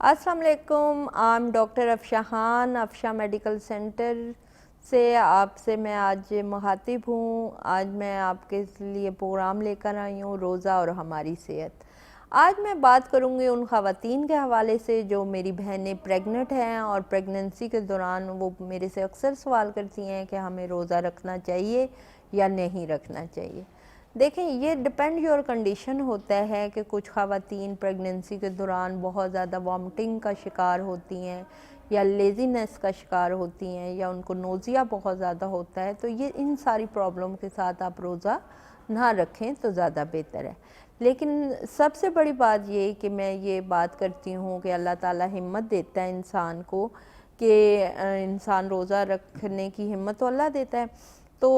अस्सलाम वालेकुम। आम doctor Afsha Khan, Afsha medical centre से आपसे मैं आज मुखातिब हूँ। आज मैं आपके लिए प्रोग्राम लेकर आई हूँ रोज़ा और हमारी सेहत। आज मैं बात करूँगी उन ख़वातीन के हवाले से जो मेरी बहनें प्रेग्नेंट हैं और प्रेगनेंसी के दौरान वो मेरे से अक्सर सवाल करती हैं कि हमें रोज़ा रखना चाहिए या नहीं रखना चाहिए। देखें, ये डिपेंड योर कंडीशन होता है कि कुछ ख़वातीन प्रेगनेंसी के दौरान बहुत ज़्यादा वॉमिटिंग का शिकार होती हैं या लेज़ीनेस का शिकार होती हैं या उनको नोज़िया बहुत ज़्यादा होता है, तो ये इन सारी प्रॉब्लम के साथ आप रोज़ा ना रखें तो ज़्यादा बेहतर है। लेकिन सबसे बड़ी बात ये कि मैं ये बात करती हूँ कि अल्लाह ताला हिम्मत देता है इंसान को कि इंसान रोज़ा रखने की हिम्मत तो अल्लाह देता है। तो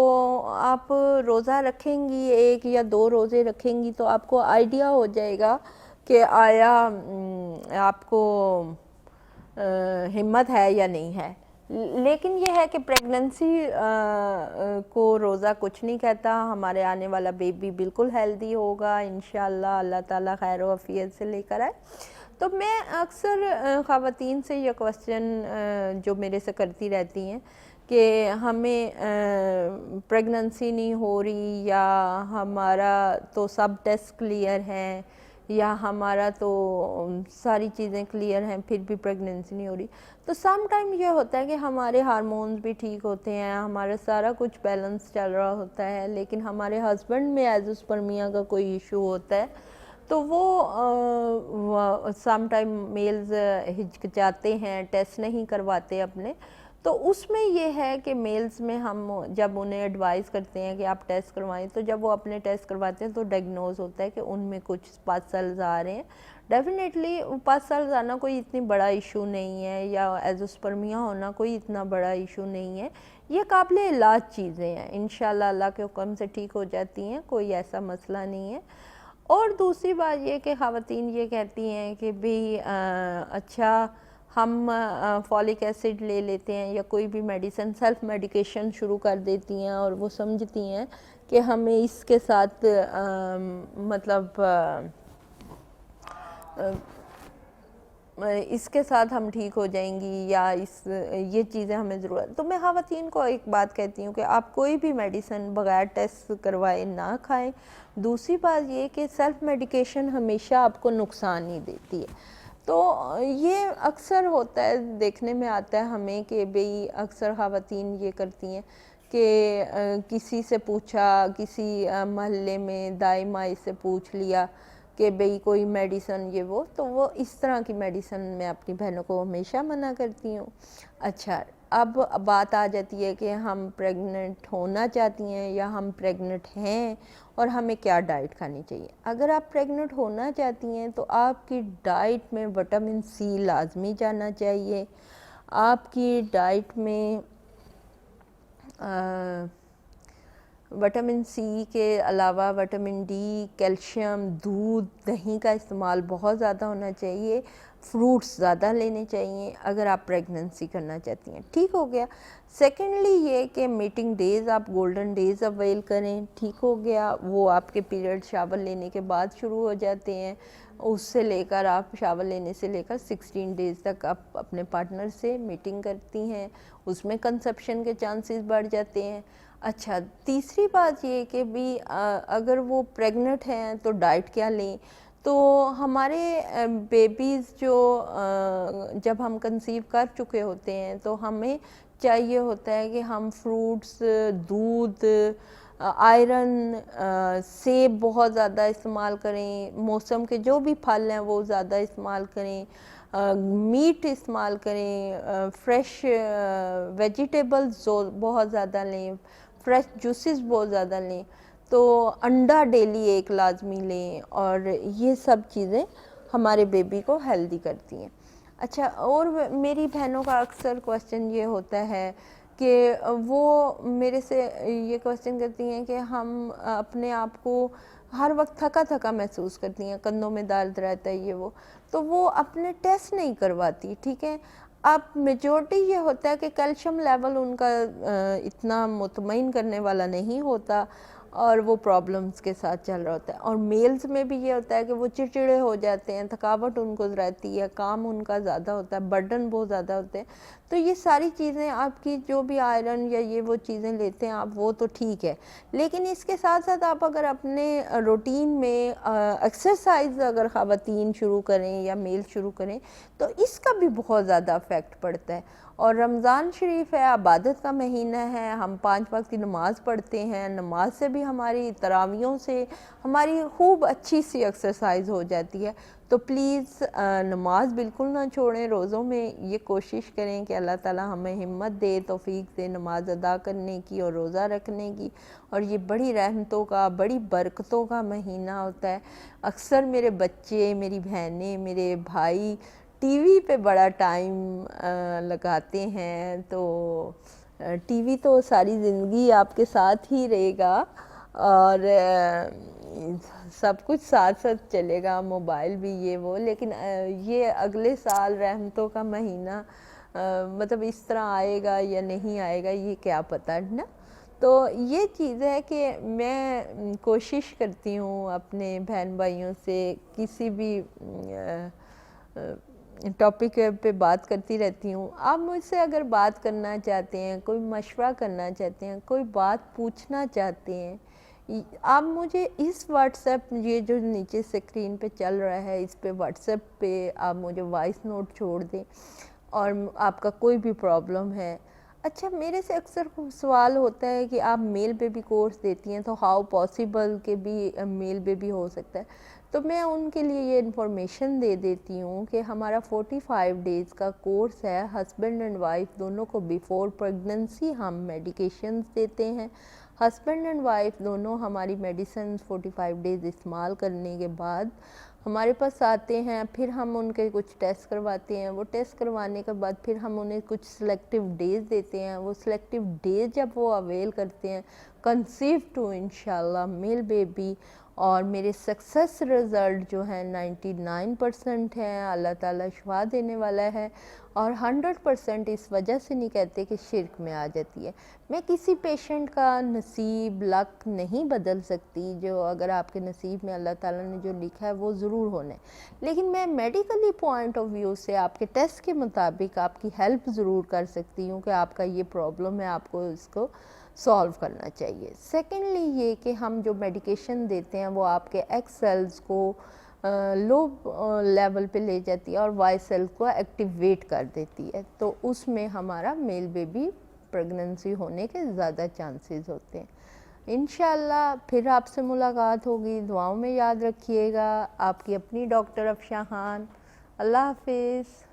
आप रोज़ा रखेंगी, 1 या 2 रोज़े रखेंगी तो आपको आइडिया हो जाएगा कि आया आपको हिम्मत है या नहीं है। लेकिन यह है कि प्रेगनेंसी को रोज़ा कुछ नहीं कहता। हमारे आने वाला बेबी बिल्कुल हेल्दी होगा इंशाअल्लाह, अल्लाह ताला खैर व आफियत से लेकर आए। तो मैं अक्सर ख़वातीन से ये क्वेश्चन जो मेरे से करती रहती हैं कि हमें प्रेगनेंसी नहीं हो रही या हमारा तो सब टेस्ट क्लियर हैं या हमारा तो सारी चीज़ें क्लियर हैं फिर भी प्रेगनेंसी नहीं हो रही। तो सम टाइम ये होता है कि हमारे हार्मोन्स भी ठीक होते हैं, हमारा सारा कुछ बैलेंस चल रहा होता है, लेकिन हमारे हस्बैंड में एज़ोस्पर्मिया का कोई इशू होता है तो वो सम टाइम मेल्स हिचकिचाते हैं, टेस्ट नहीं करवाते अपने। तो उसमें ये है कि मेल्स में हम जब उन्हें एडवाइस करते हैं कि आप टेस्ट करवाएं, तो जब वो अपने टेस्ट करवाते हैं तो डायग्नोज होता है कि उनमें कुछ पासल्स आ रहे हैं। डेफिनेटली पासल्स आना कोई इतनी बड़ा इशू नहीं है या एज़ोस्पर्मिया होना कोई इतना बड़ा इशू नहीं है, ये काबिल इलाज चीज़ें हैं, इंशाल्लाह अल्लाह के हुक्म से ठीक हो जाती हैं, कोई ऐसा मसला नहीं है। और दूसरी बात ये कि ख़वातीन ये कहती हैं कि भाई अच्छा हम फॉलिक एसिड ले लेते हैं या कोई भी मेडिसिन सेल्फ मेडिकेशन शुरू कर देती हैं और वो समझती हैं कि हमें इसके साथ इसके साथ हम ठीक हो जाएंगी या ये चीज़ें हमें ज़रूरत। तो मैं ख़वातीन को एक बात कहती हूँ कि आप कोई भी मेडिसिन बग़ैर टेस्ट करवाए ना खाएं। दूसरी बात ये कि सेल्फ मेडिकेशन हमेशा आपको नुकसान ही देती है। तो ये अक्सर होता है, देखने में आता है हमें कि भाई अक्सर ख़वातीन ये करती हैं कि किसी से पूछा, किसी महल्ले में दाई माई से पूछ लिया कि भाई कोई मेडिसन ये वो, तो वो इस तरह की मेडिसन मैं अपनी बहनों को हमेशा मना करती हूँ। अच्छा, अब बात आ जाती है कि हम प्रेग्नेंट होना चाहती हैं या हम प्रेग्नेंट हैं और हमें क्या डाइट खानी चाहिए। अगर आप प्रेग्नेंट होना चाहती हैं तो आपकी डाइट में विटामिन सी लाजमी जाना चाहिए। आपकी डाइट में विटामिन सी के अलावा विटामिन डी, कैल्शियम, दूध, दही का इस्तेमाल बहुत ज़्यादा होना चाहिए। फ्रूट्स ज़्यादा लेने चाहिए अगर आप प्रेगनेंसी करना चाहती हैं। ठीक हो गया। सेकेंडली ये कि मीटिंग डेज़ आप गोल्डन डेज़ अवेल करें। ठीक हो गया। वो आपके पीरियड शावर लेने के बाद शुरू हो जाते हैं, उससे लेकर आप शावर लेने से लेकर 16 डेज़ तक आप अपने पार्टनर से मीटिंग करती हैं, उसमें कंसेप्शन के चांसेस बढ़ जाते हैं। अच्छा, तीसरी बात ये कि भी अगर वो प्रेग्नेंट हैं तो डाइट क्या लें। तो हमारे बेबीज़ जो जब हम कंसीव कर चुके होते हैं तो हमें चाहिए होता है कि हम फ्रूट्स, दूध, आयरन, सेब बहुत ज़्यादा इस्तेमाल करें, मौसम के जो भी फल हैं वो ज़्यादा इस्तेमाल करें, मीट इस्तेमाल करें, फ्रेश वेजिटेबल्स जो बहुत ज़्यादा लें, फ्रेश जूसेस बहुत ज़्यादा लें, तो अंडा डेली एक लाजमी लें, और ये सब चीज़ें हमारे बेबी को हेल्दी करती हैं। अच्छा, और मेरी बहनों का अक्सर क्वेश्चन ये होता है कि वो मेरे से ये क्वेश्चन करती हैं कि हम अपने आप को हर वक्त थका थका महसूस करती हैं, कंधों में दर्द रहता है ये वो, तो वो अपने टेस्ट नहीं करवाती। ठीक है। अब मेजॉरिटी ये होता है कि कैल्शियम लेवल उनका इतना मुतमईन करने वाला नहीं होता, اور وہ پرابلمس کے ساتھ چل رہا ہوتا ہے. اور میلز میں بھی یہ ہوتا ہے کہ وہ چڑچڑے ہو جاتے ہیں, تھکاوٹ ان کو رہتی ہے, کام ان کا زیادہ ہوتا ہے, برڈن بہت زیادہ ہوتے ہیں. تو یہ ساری چیزیں آپ کی جو بھی آئرن یا یہ وہ چیزیں لیتے ہیں آپ, وہ تو ٹھیک ہے, لیکن اس کے ساتھ ساتھ آپ اگر اپنے روٹین میں ایکسرسائز اگر خواتین شروع کریں یا میل شروع کریں تو اس کا بھی بہت زیادہ افیکٹ پڑتا ہے. اور رمضان شریف ہے, عبادت کا مہینہ ہے, ہم 5 وقت کی نماز پڑھتے ہیں, نماز سے بھی ہماری تراویحوں سے ہماری خوب اچھی سی ایکسرسائز ہو جاتی ہے. تو پلیز نماز بالکل نہ چھوڑیں, روزوں میں یہ کوشش کریں کہ اللہ تعالی ہمیں ہمت دے, توفیق دے نماز ادا کرنے کی اور روزہ رکھنے کی. اور یہ بڑی رحمتوں کا, بڑی برکتوں کا مہینہ ہوتا ہے. اکثر میرے بچے, میری بہنیں, میرے بھائی ٹی وی پہ بڑا ٹائم لگاتے ہیں, تو ٹی وی تو ساری زندگی آپ کے ساتھ ہی رہے گا اور سب کچھ ساتھ ساتھ چلے گا, موبائل بھی یہ وہ, لیکن یہ اگلے سال رحمتوں کا مہینہ مطلب اس طرح آئے گا یا نہیں آئے گا یہ کیا پتہ ہے نا. تو یہ چیز ہے کہ میں کوشش کرتی ہوں اپنے بہن بھائیوں سے کسی بھی ٹاپک پہ بات کرتی رہتی ہوں. آپ مجھ سے اگر بات کرنا چاہتے ہیں, کوئی مشورہ کرنا چاہتے ہیں, کوئی بات پوچھنا چاہتے ہیں, آپ مجھے اس واٹس ایپ, یہ جو نیچے اسکرین پہ چل رہا ہے اس پہ واٹس ایپ پہ آپ مجھے وائس نوٹ چھوڑ دیں. اور آپ کا کوئی بھی پرابلم ہے. اچھا, میرے سے اکثر سوال ہوتا ہے کہ آپ میل بیبی کورس دیتی ہیں, تو ہاؤ پاسبل کہ بھی میل بیبی ہو سکتا ہے. تو میں ان کے لیے یہ انفارمیشن دے دیتی ہوں کہ ہمارا 45 ڈیز کا کورس ہے. ہسبینڈ اینڈ وائف دونوں کو بیفور پریگننسی ہم میڈیکیشنز دیتے ہیں. ہسبینڈ اینڈ وائف دونوں ہماری میڈیسنز 45 ڈیز استعمال کرنے کے بعد ہمارے پاس آتے ہیں, پھر ہم ان کے کچھ ٹیسٹ کرواتے ہیں. وہ ٹیسٹ کروانے کے بعد پھر ہم انہیں کچھ سلیکٹیو ڈیز دیتے ہیں. وہ سلیکٹیو ڈیز جب وہ اویل کرتے ہیں, کنسیو ٹو انشاءاللہ میل بیبی, اور میرے سکسس رزلٹ جو ہیں 99% ہیں, اللہ تعالیٰ شفا دینے والا ہے. اور 100% اس وجہ سے نہیں کہتے کہ شرک میں آ جاتی ہے. میں کسی پیشنٹ کا نصیب لک نہیں بدل سکتی, جو اگر آپ کے نصیب میں اللہ تعالیٰ نے جو لکھا ہے وہ ضرور ہونا ہے, لیکن میں میڈیکلی پوائنٹ آف ویو سے آپ کے ٹیسٹ کے مطابق آپ کی ہیلپ ضرور کر سکتی ہوں کہ آپ کا یہ پرابلم ہے, آپ کو اس کو سالو کرنا چاہیے. سیکنڈلی یہ کہ ہم جو میڈیکیشن دیتے ہیں وہ آپ کے ایکس سیلز کو لو لیول پہ لے جاتی ہے اور وائی سیل کو ایکٹیویٹ کر دیتی ہے, تو اس میں ہمارا میل بیبی پریگننسی ہونے کے زیادہ چانسز ہوتے ہیں. انشاءاللہ پھر آپ سے ملاقات ہوگی. دعاؤں میں یاد رکھیے گا. آپ کی اپنی ڈاکٹر افشاں خان. اللہ حافظ.